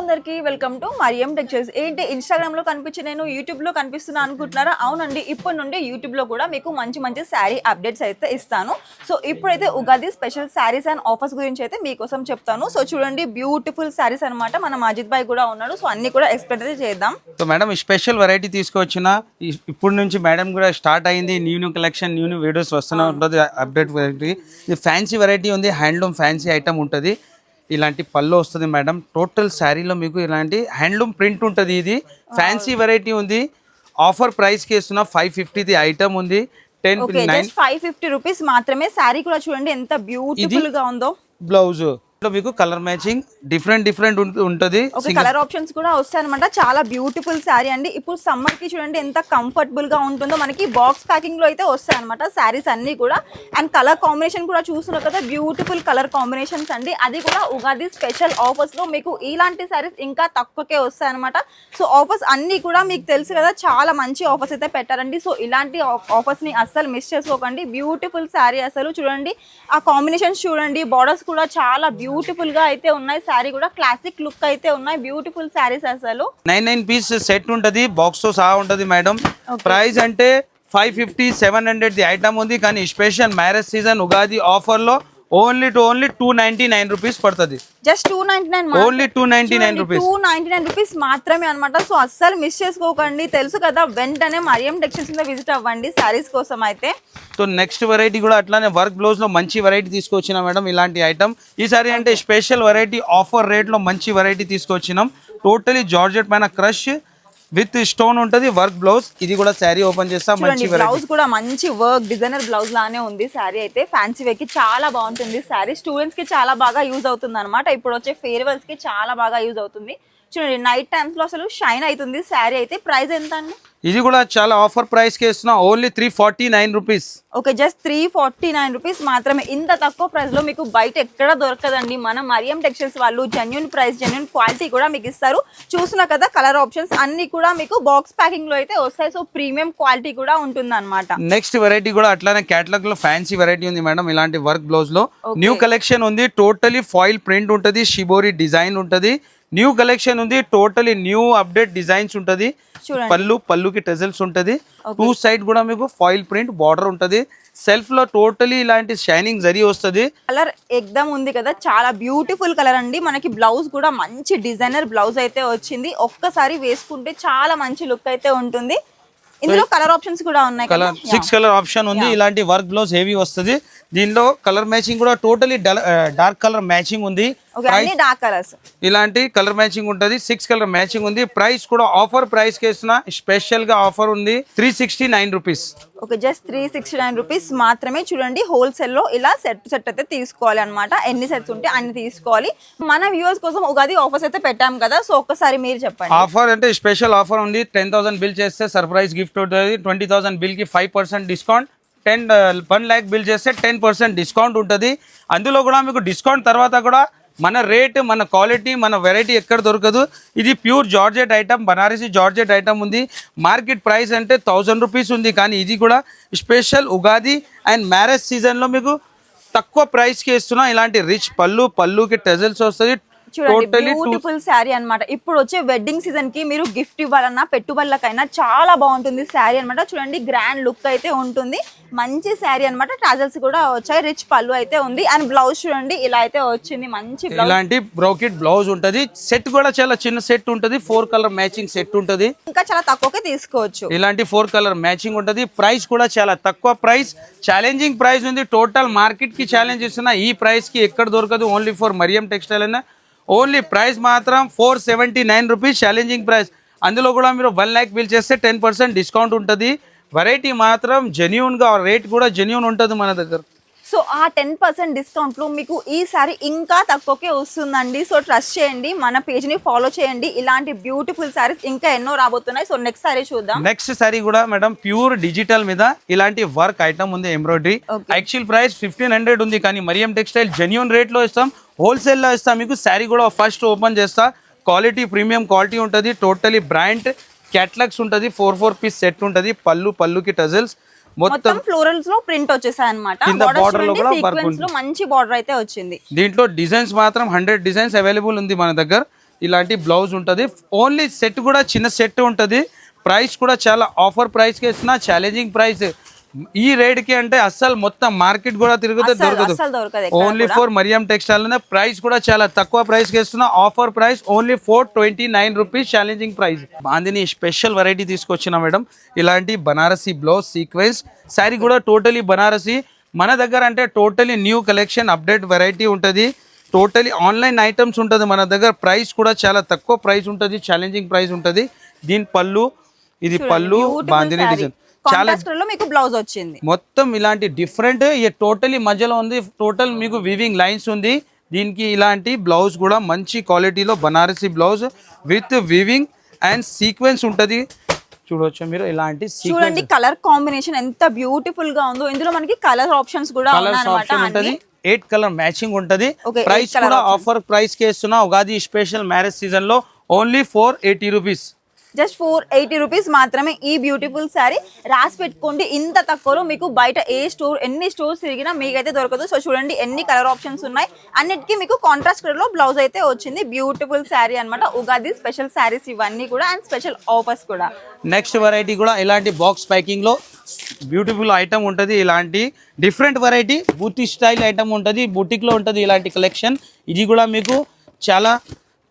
అందరికీ welcome to Mariam textiles. ఏంటి Instagram లో కనిపించి నేను యూట్యూబ్ లో కనిపిస్తున్నా అనుకుంటున్నారా? అవునండి, ఇప్పటి నుండి యూట్యూబ్ లో కూడా మీకు మంచి మంచి శారీ అప్డేట్స్ అయితే ఇస్తాను. సో ఇప్పుడైతే Ugadi special saris and offers గురించి అయితే మీకోసం చెప్తాను. సో చూడండి, బ్యూటిఫుల్ శారీస్ అన్నమాట. మన అజిత్ భాయ్ కూడా ఉన్నాడు. సో అన్ని కూడా ఎక్స్ప్లెయిన్ అయితే చేద్దాం. సో మేడం స్పెషల్ వెరైటీ తీసుకొచ్చిన ఇప్పుడు నుంచి మేడం కూడా స్టార్ట్ అయింది. న్యూ కలెక్షన్ న్యూ వీడియోస్ వస్తూనే ఉంటుంది. అప్డేట్ వెరైటీ ఇది ఫ్యాన్సీ వెరైటీ ఉంది. హ్యాండ్లూమ్ ఫ్యాన్సీ ఐటమ్ ఉంటుంది. ఇలాంటి పళ్ళు వస్తుంది మేడం. టోటల్ శారీలో మీకు ఇలాంటి హ్యాండ్లూమ్ ప్రింట్ ఉంటుంది. ఇది ఫ్యాన్సీ వెరైటీ ఉంది. ఆఫర్ ప్రైస్కి ఇస్తున్న 550 ఐటమ్ ఉంది. 550 రూపీస్ మాత్రమే. శారీ కూడా చూడండి ఎంత బ్యూటిఫుల్ గా ఉందో. బ్లౌజ్ మీకు కలర్ మ్యాచింగ్ డిఫరెంట్ ఉంటుంది. కలర్ ఆప్షన్స్ కూడా వస్తాయి అనమాట. చాలా బ్యూటిఫుల్ శారీ అండి. ఇప్పుడు సమ్మర్ కి చూడండి ఎంత కంఫర్టబుల్ గా ఉంటుందో. మనకి బాక్స్ ప్యాకింగ్ లో అయితే వస్తాయి అనమాట శారీస్ అన్ని కూడా. అండ్ కలర్ కాంబినేషన్ కూడా చూస్తున్నారు కదా, బ్యూటిఫుల్ కలర్ కాంబినేషన్స్ అండి. అది కూడా ఉగాది స్పెషల్ ఆఫర్స్ లో మీకు ఇలాంటి శారీస్ ఇంకా తక్కువకే వస్తాయి అనమాట. సో ఆఫర్స్ అన్ని కూడా మీకు తెలుసు కదా, చాలా మంచి ఆఫర్స్ అయితే పెట్టారండి. సో ఇలాంటి ఆఫర్స్ ని అస్సలు మిస్ చేసుకోకండి. బ్యూటిఫుల్ శారీ అసలు చూడండి, ఆ కాంబినేషన్స్ చూడండి, బార్డర్స్ కూడా చాలా బ్యూటిఫుల్ గా అయితే ఉన్నాయి. శారీ కూడా క్లాసిక్ లుక్ అయితే ఉన్నాయి. బ్యూటిఫుల్ శారీస్ అసలు 9 పీస్ సెట్ ఉంటది. బాక్స్ తో సహా ఉంటది మేడం. ప్రైస్ అంటే 550 700 ఐటమ్ ఉంది. కానీ special marriage season Ugadi offer లో ఓన్లీ 299 రూపీస్ పడుతుంది. జస్ట్ 299 ఓన్లీ 299 రూపీస్ 299 రూపీస్ మాత్రమే అనమాట. సో అస్సలు మిస్ చేసుకోకండి. తెలుసు కదా, వెంటనే మరియం టెక్స్టైల్స్ లో విజిట్ అవ్వండి శారీస్ కోసం అయితే. సో నెక్స్ట్ వెరైటీ కూడా అట్లానే వర్క్ బ్లౌజ్ లో మంచి వెరైటీ తీసుకొచ్చినాం మేడం. ఇలాంటి ఐటమ్ ఈసారి అంటే స్పెషల్ వెరైటీ ఆఫర్ రేట్ లో మంచి వెరైటీ తీసుకొచ్చినాం. టోటలీ జార్జెట్ పైన క్రష్ విత్ స్టోన్ ఉంటది. వర్క్ బ్లౌజ్ ఇది కూడా శారీ ఓపెన్ చేస్తా. మంచి బ్లౌజ్ కూడా మంచి వర్క్ డిజైనర్ బ్లౌజ్ లానే ఉంది. శారీ అయితే ఫ్యాన్సీ వేర్ కి చాలా బాగుంటుంది. శారీ స్టూడెంట్స్ కి చాలా బాగా యూజ్ అవుతుంది అనమాట. ఇప్పుడు వచ్చే ఫేర్వెల్స్ కి చాలా బాగా యూజ్ అవుతుంది. చూడండి, నైట్ టైమ్స్ లో అసలు షైన్ అవుతుంది శారీ అయితే. ప్రైస్ ఎంత అండి? ఇది కూడా చాలా ఆఫర్ ప్రైస్ కి ఇస్తున్నా. Only 349 rupees. Okay, just 349 rupees మాత్రమే. ఇంత తక్కువ ప్రైస్ లో మీకు బయట ఎక్కడ దొరకదండి. మన మరియం టెక్స్టైల్స్ వాళ్ళు జెన్యూన్ ప్రైస్, జెన్యూన్ క్వాలిటీ కూడా మీకు ఇస్తారు. చూస్తున్నా కదా, కలర్ ఆప్షన్స్ అన్ని కూడా మీకు బాక్స్ ప్యాకింగ్ లో అయితే వస్తాయి. సో ప్రీమియం క్వాలిటీ కూడా ఉంటుంది అనమాట. నెక్స్ట్ వెరైటీ కూడా అట్లానే కేటలాగ్ లో ఫ్యాన్సీ వెరైటీ ఉంది మేడం. ఇలాంటి వర్క్ బ్లౌజ్ లో న్యూ కలెక్షన్ ఉంది. టోటలీ ఫాయిల్ ప్రింట్ ఉంటది. షిబోరి డిజైన్ ఉంటది. న్యూ కలెక్షన్ ఉంది. టోటలీ న్యూ అప్డేట్ డిజైన్స్ ఉంటది. పళ్ళుకి టెజల్స్ ఉంటది. టూ సైడ్ కూడా మీకు ఫాయిల్ ప్రింట్ బార్డర్ ఉంటది. సెల్ఫ్ లో టోటలీ ఇలాంటి షైనింగ్ జరీ వస్తుంది. కలర్ ఎక్దమ్ ఉంది కదా, చాలా బ్యూటిఫుల్ కలర్ అండి. మనకి బ్లౌజ్ కూడా మంచి డిజైనర్ బ్లౌజ్ అయితే వచ్చింది. ఒక్కసారి వేసుకుంటే చాలా మంచి లుక్ అయితే ఉంటుంది. ఇందులో కలర్ ఆప్షన్స్ కూడా ఉన్నాయి. 6 కలర్ ఆప్షన్ ఉంది. ఇలాంటి వర్క్ బ్లౌజ్ హెవీ వస్తుంది. దీనిలో కలర్ మ్యాచింగ్ కూడా టోటలీ డార్క్ కలర్ మ్యాచింగ్ ఉంది. డార్క్ కలర్స్ ఇలాంటి కలర్ మ్యాచింగ్ ఉంటది. 6 కలర్ మ్యాచింగ్ ఉంది. ప్రైస్ కూడా ఆఫర్ ప్రైస్ కి ఇస్తున్నా. స్పెషల్ గా ఆఫర్ ఉంది 369 రూపీస్. ఓకే, జస్ట్ 369 రూపీస్ మాత్రమే. చూడండి, హోల్సేల్ లో ఇలా సెట్ అయితే తీసుకోవాలి అనమాట. ఎన్ని సెట్స్ ఉంటే అన్ని తీసుకోవాలి. మన వ్యూవర్స్ కోసం ఉగాది ఆఫర్స్ అయితే పెట్టాం కదా, సో ఒక్కసారి మీరు చెప్పండి. ఆఫర్ అంటే స్పెషల్ ఆఫర్ ఉంది. 10,000 బిల్ చేస్తే సర్ప్రైజ్ గిఫ్ట్ ఉంటుంది. 20,000 బిల్ కి 5% డిస్కౌంట్. 1 lakh బిల్ చేస్తే 10% డిస్కౌంట్ ఉంటుంది. అందులో కూడా మీకు డిస్కౌంట్ తర్వాత కూడా మన రేట్, మన క్వాలిటీ, మన వెరైటీ ఎక్కడ దొరకదు. ఇది pure georgette item, Banarasi georgette item ఉంది. మార్కెట్ ప్రైస్ అంటే 1000 రూపీస్ ఉంది. కానీ ఇది కూడా స్పెషల్ ఉగాది అండ్ మ్యారేజ్ సీజన్లో మీకు తక్కువ ప్రైస్కి ఇస్తున్నా. ఇలాంటి రిచ్ పళ్ళుకి టెజల్స్ వస్తుంది. బ్యూటిఫుల్ శారీ అన్నమాట. ఇప్పుడు వచ్చే వెడ్డింగ్ సీజన్ కి మీరు గిఫ్ట్ ఇవ్వాలన్నా పెట్టుబడులకైనా చాలా బాగుంటుంది శారీ అన్నమాట. చూడండి, గ్రాండ్ లుక్ అయితే ఉంటుంది. మంచి శారీ అన్నమాట. టాజల్స్ కూడా వచ్చాయి. రిచ్ పళ్ళు అయితే ఉంది. అండ్ బ్లౌజ్ చూడండి, ఇలా అయితే వచ్చింది. మంచి ఇలాంటి బ్రోకెట్ బ్లౌజ్ ఉంటది. సెట్ కూడా చాలా చిన్న సెట్ ఉంటది. 4 కలర్ మ్యాచింగ్ సెట్ ఉంటది. ఇంకా చాలా తక్కువకే తీసుకోవచ్చు. ఇలాంటి 4 కలర్ మ్యాచింగ్ ఉంటది. ప్రైస్ కూడా చాలా తక్కువ ప్రైస్, ఛాలెంజింగ్ ప్రైస్ ఉంది. టోటల్ మార్కెట్ కి ఛాలెంజ్ ఇస్తున్నా. ఈ ప్రైస్ కి ఎక్కడ దొరకదు. ఓన్లీ ఫర్ మరియం టెక్స్టైల్ అన్న. ఓన్లీ ప్రైస్ మాత్రం 479 రూపీస్ ఛాలెంజింగ్ ప్రైస్. అందులో కూడా మీరు 1 lakh బిల్ చేస్తే 10% డిస్కౌంట్ ఉంటుంది. వెరైటీ మాత్రం జెన్యూన్గా, రేట్ కూడా జెన్యూన్ ఉంటుంది మన దగ్గర. సో ఆ 10% డిస్కౌంట్లో మీకు ఈ సారీ ఇంకా తక్కువకే వస్తుందండి. సో ట్రస్ట్ చేయండి, మన పేజ్ని ఫాలో చేయండి. ఇలాంటి బ్యూటిఫుల్ సారీస్ ఇంకా ఎన్నో రాబోతున్నాయి. సో నెక్స్ట్ సారీ చూద్దాం. నెక్స్ట్ సారీ కూడా మేడం ప్యూర్ డిజిటల్ మీద ఇలాంటి వర్క్ ఐటమ్ ఉంది. ఎంబ్రాయిడరీ యాక్చువల్ ప్రైస్ 1500 ఉంది. కానీ మరియం టెక్స్టైల్ జెన్యూన్ రేట్లో ఇస్తాం. హోల్సేల్లో ఇస్తాం మీకు. శారీ కూడా ఫస్ట్ ఓపెన్ చేస్తా. క్వాలిటీ ప్రీమియం క్వాలిటీ ఉంటుంది. టోటలీ బ్రాండ్ క్యాటలాగ్స్ ఉంటుంది. 4 పీస్ సెట్ ఉంటుంది. పళ్ళుకి టజల్స్ మొత్తం ఫ్లోరల్స్ లో ప్రింట్ వచ్చేసాయి అన్నమాట. బోర్డర్ లో కూడా సీక్వెన్స్ లో మంచి బోర్డర్ అయితే వచ్చింది. దీంట్లో డిజైన్స్ మాత్రం 100 డిజైన్స్ అవైలబుల్ ఉంది మన దగ్గర. ఇలాంటి బ్లౌజ్ ఉంటుంది. ఓన్లీ సెట్ కూడా చిన్న సెట్ ఉంటుంది. ప్రైస్ కూడా చాలా ఆఫర్ ప్రైస్కి ఇస్తున్నా, ఛాలెంజింగ్ ప్రైస్. ఈ రేట్కి అంటే అస్సలు మొత్తం మార్కెట్ కూడా తిరుగుతే దొరకదు. Only for Mariyam textile price కూడా చాలా తక్కువ ప్రైస్కి ఇస్తున్నా. Offer price only 429 rupees, challenging price. Bandhani special variety తీసుకొచ్చిన మేడం. ఇలాంటి బనారసీ బ్లౌజ్ సీక్వెన్స్ శారీ కూడా టోటలీ బనారసీ. మన దగ్గర అంటే totally new collection, update variety ఉంటుంది. టోటలీ ఆన్లైన్ ఐటమ్స్ ఉంటుంది మన దగ్గర. ప్రైస్ కూడా చాలా తక్కువ ప్రైస్ ఉంటుంది, ఛాలెంజింగ్ ప్రైస్ ఉంటుంది. దీని పళ్ళు, ఇది పళ్ళు, బాందిని డిజైన్ చాలా మీకు బ్లౌజ్ వచ్చింది. మొత్తం ఇలాంటి డిఫరెంట్, టోటలీ మధ్యలో ఉంది. టోటల్ మీకు వివింగ్ లైన్స్ ఉంది. దీనికి ఇలాంటి బ్లౌజ్ కూడా మంచి క్వాలిటీలో Banarasi blouse with weaving and sequence ఉంటుంది. చూడవచ్చు మీరు ఇలాంటి చూడండి కలర్ కాంబినేషన్ ఎంత బ్యూటిఫుల్ గా ఉందో. ఇందులో మనకి కలర్ ఆప్షన్స్ కూడా ఉంటుంది. 8 కలర్ మ్యాచింగ్ ఉంటుంది. ప్రైస్ కూడా ఆఫర్ ప్రైస్ కి ఇస్తున్నా. ఉగాది స్పెషల్ మ్యారేజ్ సీజన్ లో ఓన్లీ 480 రూపీస్. జస్ట్ 480 రూపీస్ మాత్రమే ఈ బ్యూటిఫుల్ శారీ. రాసి పెట్టుకోండి, ఇంత తక్కువలో మీకు బయట ఎన్ని స్టోర్స్ తిరిగినా మీకైతే దొరకదు. సో చూడండి ఎన్ని కలర్ ఆప్షన్స్ ఉన్నాయి. అన్నిటికీ మీకు కాంట్రాస్ట్ కలర్ లో బ్లౌజ్ అయితే వచ్చింది. బ్యూటిఫుల్ శారీ అన్నమాట. ఉగాది స్పెషల్ శారీస్ ఇవన్నీ కూడా, అండ్ స్పెషల్ ఆఫర్స్ కూడా. నెక్స్ట్ వెరైటీ కూడా ఇలాంటి బాక్స్ ప్యాకింగ్ లో బ్యూటిఫుల్ ఐటమ్ ఉంటుంది. ఇలాంటి డిఫరెంట్ వెరైటీ బూటీ స్టైల్ ఐటమ్ ఉంటుంది. బూటిక్ లో ఉంటుంది ఇలాంటి కలెక్షన్. ఇది కూడా మీకు చాలా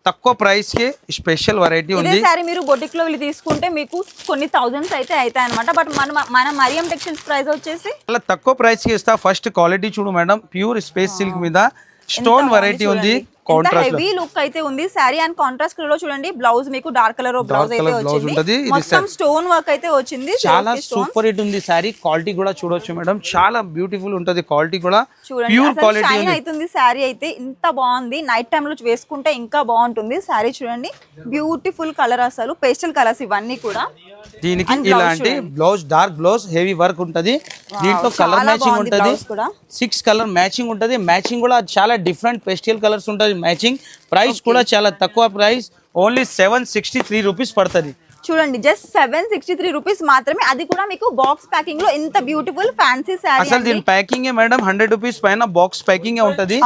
తక్కువ ప్రైస్ కి స్పెషల్ వెరైటీ ఉంది. సారీ మీరు బొటిక్ లో వెళ్ళి తీసుకుంటే మీకు కొన్ని థౌజండ్స్ అయితే అవుతాయి అనమాట. బట్ మన మరియం టెక్స్టైల్స్ ప్రైస్ వచ్చేసి చాలా తక్కువ ప్రైస్ కి ఇస్తా. ఫస్ట్ క్వాలిటీ చూడు మేడం, ప్యూర్ స్పేస్ సిల్క్ మీద స్టోన్ వెరైటీ ఉంది. కాంట్రాస్ట్ హెవీ లుక్ అయితే ఉంది సారీ. అండ్ కాంట్రాస్ట్ కలర్ లో చూడండి బ్లౌజ్ మీకు డార్క్ కలర్ బ్లౌజ్ అయితే వచ్చింది. మొత్తం స్టోన్ వర్క్ అయితే వచ్చింది. చాలా సూపర్ హిట్ ఉంది సారీ. క్వాలిటీ కూడా చూడొచ్చు మేడం, చాలా బ్యూటిఫుల్ ఉంటది. క్వాలిటీ కూడా ప్యూర్ క్వాలిటీ అవుతుంది. సారీ అయితే ఇంత బాగుంది. నైట్ టైమ్ లో వేసుకుంటే ఇంకా బాగుంటుంది. సారీ చూడండి బ్యూటిఫుల్ కలర్, అసలు పేస్టల్ కలర్స్ ఇవన్నీ కూడా. దీనికి ఇలాంటి blouse dark blouse heavy work ఉంటది. దీంట్లో కలర్ మ్యాచింగ్ ఉంటది. 6 కలర్ మ్యాచింగ్ ఉంటది. మ్యాచింగ్ కూడా చాలా డిఫరెంట్ పేస్టల్ కలర్స్ ఉంటది మ్యాచింగ్. ప్రైస్ కూడా చాలా తక్కువ ప్రైస్, ఓన్లీ 763 రూపీస్ పడుతుంది. చూడండి జస్ట్ 763 రూపీస్ మాత్రమే. అది కూడా మీకు బాక్స్ ప్యాకింగ్ లో ఇంత బ్యూటిఫుల్ ఫ్యాన్సీ సారీ. అసలు దీని ప్యాకింగ్ మేడం 100 రూపీస్ పైన బాక్స్ ప్యాకింగ్ ఉంటది.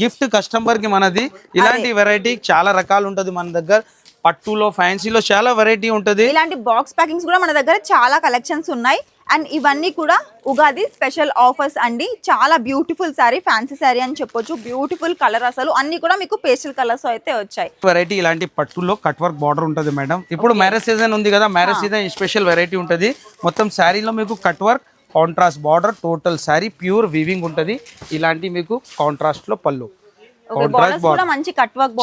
గిఫ్ట్ కస్టమర్ కి మనది. ఇలాంటి వెరైటీ చాలా రకాలు ఉంటది మన దగ్గర. పట్టులో, ఫ్యాన్సీలో చాలా వెరైటీ ఉంటది. ఇలాంటి బాక్స్ ప్యాకింగ్స్ కూడా మన దగ్గర చాలా కలెక్షన్స్ ఉన్నాయి. అండ్ ఇవన్నీ కూడా ఉగాది స్పెషల్ ఆఫర్స్ అండి. చాలా బ్యూటిఫుల్ సారీ, ఫ్యాన్సీ సారీ అని చెప్పొచ్చు. బ్యూటిఫుల్ కలర్, అసలు అన్ని కూడా మీకు పేస్టల్ కలర్స్ అయితే వచ్చాయి. వెరైటీ ఇలాంటి పట్టులో కట్ వర్క్ బార్డర్ ఉంటది మేడం. ఇప్పుడు మ్యారేజ్ సీజన్ ఉంది కదా, మ్యారేజ్ సీజన్ స్పెషల్ వెరైటీ ఉంటది. మొత్తం శారీలో మీకు cut work, contrast border, total sari pure weaving ఉంటది. ఇలాంటి మీకు కాంట్రాస్ట్ లో పళ్ళు,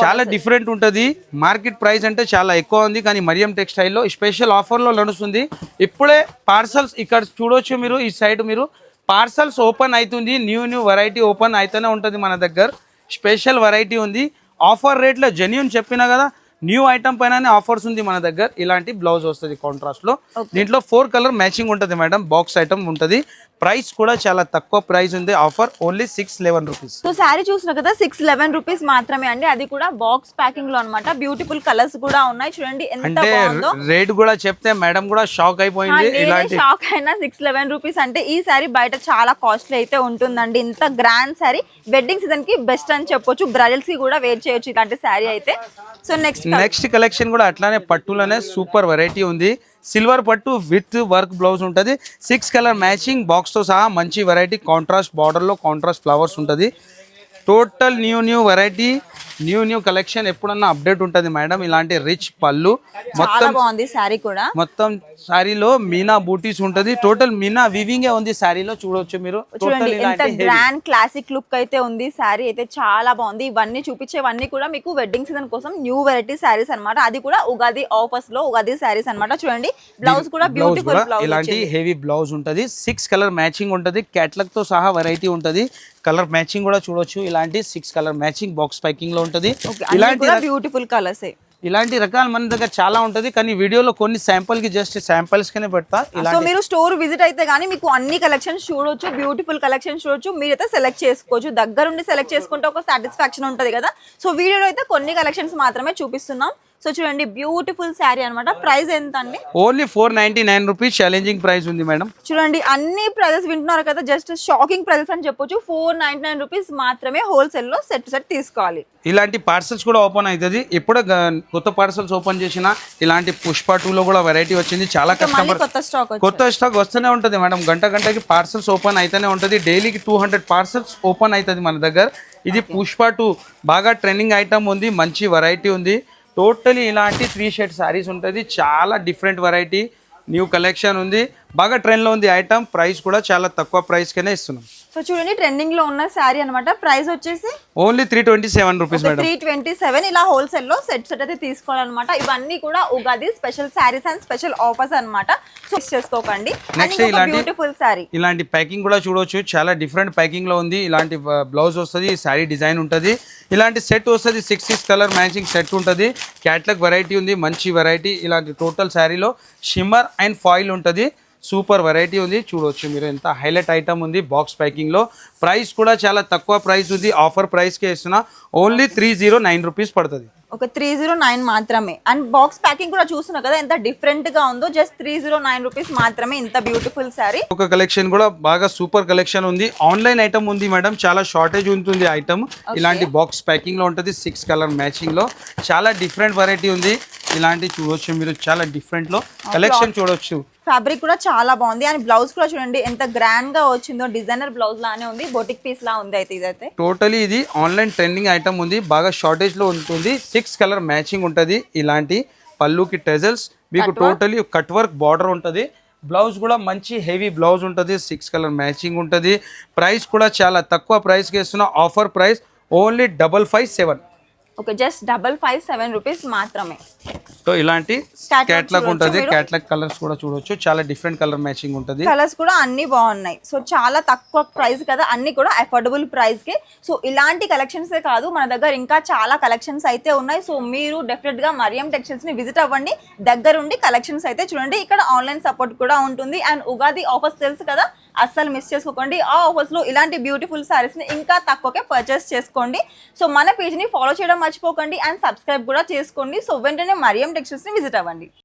చాలా డిఫరెంట్ ఉంటది. మార్కెట్ ప్రైస్ అంటే చాలా ఎక్కువ ఉంది, కానీ మరియం టెక్స్టైల్ లో స్పెషల్ ఆఫర్ లో నడుస్తుంది. ఇప్పుడే పార్సల్స్ ఇక్కడ చూడొచ్చు మీరు. ఈ సైడ్ మీరు పార్సల్స్ ఓపెన్ అవుతుంది. న్యూ వెరైటీ ఓపెన్ అయితేనే ఉంటది మన దగ్గర. స్పెషల్ వెరైటీ ఉంది. ఆఫర్ రేట్ లో జెన్యూన్ చెప్పినా కదా, న్యూ ఐటమ్ పైన ఆఫర్స్ ఉంది మన దగ్గర. ఇలాంటి బ్లౌజ్ వస్తుంది కాంట్రాస్ట్ లో. దీంట్లో 4 కలర్ మ్యాచింగ్ ఉంటుంది మేడం. బాక్స్ ఐటమ్ ఉంటుంది. ప్రైస్ కూడా చాలా తక్కువ ప్రైస్ ఉంది. Offer only 611 rupees. So sari చూసిన కదా 611 రూపీస్ మాత్రమే అండి. అది కూడా బాక్స్ ప్యాకింగ్ లో అన్నమాట. బ్యూటిఫుల్ కలర్స్ కూడా ఉన్నాయి. చూడండి ఎంత బాగుందో. రేట్ కూడా చెప్తే మేడం కూడా షాక్ అయిపోయింది. ఇలాంటి షాక్ అయినా 611 రూపీస్ అంటే ఈ శారీ బయట చాలా కాస్ట్లీ అయితే ఉంటుందండి. ఇంత గ్రాండ్ శారీ వెడ్డింగ్ సీజన్ కి బెస్ట్ అని చెప్పొచ్చు. బ్రైడల్స్ కి కూడా వేర్ చేయొచ్చు ఇలాంటి శారీ అయితే. సో నెక్స్ట్ కలెక్షన్ కూడా అట్లానే పట్టులోనే సూపర్ వెరైటీ ఉంది. సిల్వర్ పట్టు విత్ వర్క్ బ్లౌజ్ ఉంటుంది. 6 కలర్ మ్యాచింగ్ బాక్స్ తో సహా మంచి వెరైటీ. కాంట్రాస్ట్ బార్డర్ లో కాంట్రాస్ట్ ఫ్లవర్స్ ఉంటుంది. Total new variety, new collection ఎప్పుడన్నా అప్డేట్ ఉంటుంది మేడం. ఇలాంటి రిచ్ పళ్ళు, మొత్తం బాగుంది సారీ కూడా. మొత్తం సారీలో మీనా బూటీస్ ఉంటది. టోటల్ మీనా వివింగ్ ఉంది సారీలో. చూడొచ్చు మీరు. ఎంత గ్రాండ్ క్లాసిక్ లుక్ అయితే ఉంది. సారీ అయితే చాలా బాగుంది. ఇవన్నీ చూపించేవన్నీ కూడా మీకు వెడ్డింగ్ సీజన్ కోసం న్యూ వెరైటీ సారీస్ అన్నమాట. అది కూడా ఉగాది ఆఫర్స్ లో ఉగాది సారీస్ అన్నమాట. చూడండి బ్లౌజ్ కూడా బ్యూటిఫుల్ బ్లౌజ్. ఇలాంటి హెవీ బ్లౌజ్ ఉంటది. 6 కలర్ మ్యాచింగ్ ఉంటది. క్యాటలాగ్ తో సహా వెరైటీ ఉంటది. కలర్ మ్యాచింగ్ కూడా చూడొచ్చు. ఇలాంటి 6 కలర్ మ్యాచింగ్ బాక్స్ ప్యాకింగ్ లో ఉంటది. ఇలాంటి బ్యూటిఫుల్ కలర్స్. ఇలాంటి రకాలు మన దగ్గర చాలా ఉంటది, కానీ వీడియోలో కొన్ని శాంపుల్ కి జస్ట్ శాంపుల్స్ కనే పెడతా. సో మీరు స్టోర్ విజిట్ అయితే గానీ మీకు అన్ని కలెక్షన్స్ చూడొచ్చు. బ్యూటిఫుల్ కలెక్షన్ చూడొచ్చు. మీరైతే సెలెక్ట్ చేసుకోవచ్చు. దగ్గరుండి సెలెక్ట్ చేసుకుంటే ఒక సాటిస్ఫాక్షన్ ఉంటది కదా. సో వీడియోలో అయితే కొన్ని కలెక్షన్స్ మాత్రమే చూపిస్తున్నాం. సో చూడండి బ్యూటిఫుల్ శారీ అన్నమాట. ప్రైస్ ఎంత అండి? ఓన్లీ 499 రూపీస్ ఛాలెంజింగ్ ప్రైస్ ఉంది మేడం. చూడండి అన్ని ప్రైజెస్ వింటున్నారు కదా, జస్ట్ షాకింగ్ ప్రైజెస్ అని చెప్పొచ్చు. 499 రూపీస్ మాత్రమే హోల్సేల్ లో సెట్ తీసుకోవాలి. ఇలాంటి పార్సల్స్ కూడా ఓపెన్ అవుతుంది. ఎప్పుడు కొత్త పార్సల్స్ ఓపెన్ చేసినా ఇలాంటి పుష్ప 2 లో కూడా వెరైటీ వచ్చింది. చాలా కస్టమర్ కొత్త స్టాక్ వస్తూనే ఉంటుంది మేడం. గంటకి పార్సల్స్ ఓపెన్ అయితేనే ఉంటుంది. డైలీకి 200 పార్సల్స్ ఓపెన్ అవుతుంది మన దగ్గర. ఇది పుష్ప 2 బాగా ట్రెండింగ్ ఐటమ్ ఉంది, మంచి వెరైటీ ఉంది. టోటలీ ఇలాంటి 3 షేడ్ శారీస్ ఉంటుంది. చాలా డిఫరెంట్ వెరైటీ న్యూ కలెక్షన్ ఉంది. బాగా ట్రెండ్లో ఉంది ఐటమ్. ప్రైస్ కూడా చాలా తక్కువ ప్రైస్కే ఇస్తున్నాం. సో చూడండి ట్రెండింగ్ లో ఉన్న శారీ అన్నమాట. ప్రైస్ వచ్చేసి ఓన్లీ 327 రూపీస్ మేడం. 327 ఇలా హోల్సేల్ లో సెట్ అయితే తీసుకోవాలన్నమాట. ఇవన్నీ కూడా Ugadi special saris and special offers అన్నమాట. సో చేసుకోకండి. నెక్స్ట్ ఇలాంటి బ్యూటిఫుల్ శారీ, ఇలాంటి ప్యాకింగ్ కూడా చూడొచ్చు. చాలా డిఫరెంట్ ప్యాకింగ్ లో ఉంది. ఇలాంటి బ్లౌజ్ వస్తుంది, శారీ డిజైన్ ఉంటుంది. ఇలాంటి సెట్ వస్తుంది. 6 కలర్ మ్యాచింగ్ సెట్ ఉంటుంది. క్యాట్లాగ్ వెరైటీ ఉంది, మంచి వెరైటీ. ఇలాంటి టోటల్ శారీలో షిమ్మర్ అండ్ ఫాయిల్ ఉంటుంది. సూపర్ వెరైటీ ఉంది, చూడవచ్చు మీరు. ఎంత హైలైట్ ఐటమ్ ఉంది బాక్స్ ప్యాకింగ్లో. ప్రైస్ కూడా చాలా తక్కువ ప్రైస్ ఉంది. ఆఫర్ ప్రైస్కే ఇస్తున్నా. ఓన్లీ 309 రూపీస్ పడుతుంది. ఒక 309 మాత్రమే. అండ్ బాక్స్ ప్యాకింగ్ కూడా చూస్తున్నారు కదా ఎంత డిఫరెంట్ గా ఉందో. జస్ట్ 309 రూపీస్ మాత్రమే ఇంత బ్యూటిఫుల్ శారీ. ఒక కలెక్షన్ కూడా బాగా సూపర్ కలెక్షన్ ఉంది. ఆన్లైన్ ఐటమ్ ఉంది మేడం. చాలా షార్టేజ్ ఉంటుంది ఐటమ్. ఇలాంటి బాక్స్ ప్యాకింగ్ లో ఉంటుంది. 6 కలర్ మ్యాచింగ్ లో చాలా డిఫరెంట్ వెరైటీ ఉంది. ఇలాంటి చూడొచ్చు మీరు. చాలా డిఫరెంట్ లో కలెక్షన్ చూడొచ్చు. ఫ్యాబ్రిక్ కూడా చాలా బాగుంది. అండ్ బ్లౌజ్ కూడా చూడండి ఎంత గ్రాండ్ గా వచ్చిందో. డిజైనర్ బ్లౌజ్ లానే ఉంది, బొటిక్ పీస్ లా ఉంది. అయితే ఇదైతే టోటలీ ఇది ఆన్లైన్ ట్రెండింగ్ ఐటమ్ ఉంది. బాగా షార్టేజ్ లో ఉంటుంది. 6 కలర్ మ్యాచింగ్ ఉంటుంది. ఇలాంటి పళ్ళుకి టెజల్స్ మీకు టోటలీ కట్ వర్క్ బార్డర్ ఉంటుంది. బ్లౌజ్ కూడా మంచి హెవీ బ్లౌజ్ ఉంటుంది. 6 కలర్ మ్యాచింగ్ ఉంటుంది. ప్రైస్ కూడా చాలా తక్కువ ప్రైస్కి ఇస్తున్న. Offer price only 557. Okay, just 557 rupees మాత్రమే. సో ఇలాంటి క్యాట్లాగ్ ఉంటుంది. క్యాట్లాగ్ కలర్స్ కూడా చూడొచ్చు. చాలా డిఫరెంట్ కలర్ మ్యాచింగ్ ఉంటుంది. కలర్స్ కూడా అన్ని బాగున్నాయి. సో చాలా తక్కువ ప్రైస్ కదా, అన్ని కూడా అఫోర్డబుల్ ప్రైస్ కి. సో ఇలాంటి కలెక్షన్స్ కాదు, మన దగ్గర ఇంకా చాలా కలెక్షన్స్ అయితే ఉన్నాయి. సో మీరు డెఫినెట్ గా మరియం టెక్స్టైల్స్ ని విజిట్ అవ్వండి. దగ్గరుండి కలెక్షన్స్ అయితే చూడండి. ఇక్కడ ఆన్లైన్ సపోర్ట్ కూడా ఉంటుంది. అండ్ ఉగాది ఆఫర్స్ తెలుసు కదా, అస్సలు మిస్ చేసుకోకండి. ఆ ఆఫర్స్ లో ఇలాంటి బ్యూటిఫుల్ సారీస్ ని ఇంకా తక్కువకే పర్చేస్ చేసుకోండి. సో మన పేజ్ ని ఫాలో చేయడం మర్చిపోకండి. అండ్ సబ్స్క్రైబ్ కూడా చేసుకోండి. సో వెంటనే మరియం టెక్స్టైల్స్ ని విజిట్ అవ్వండి.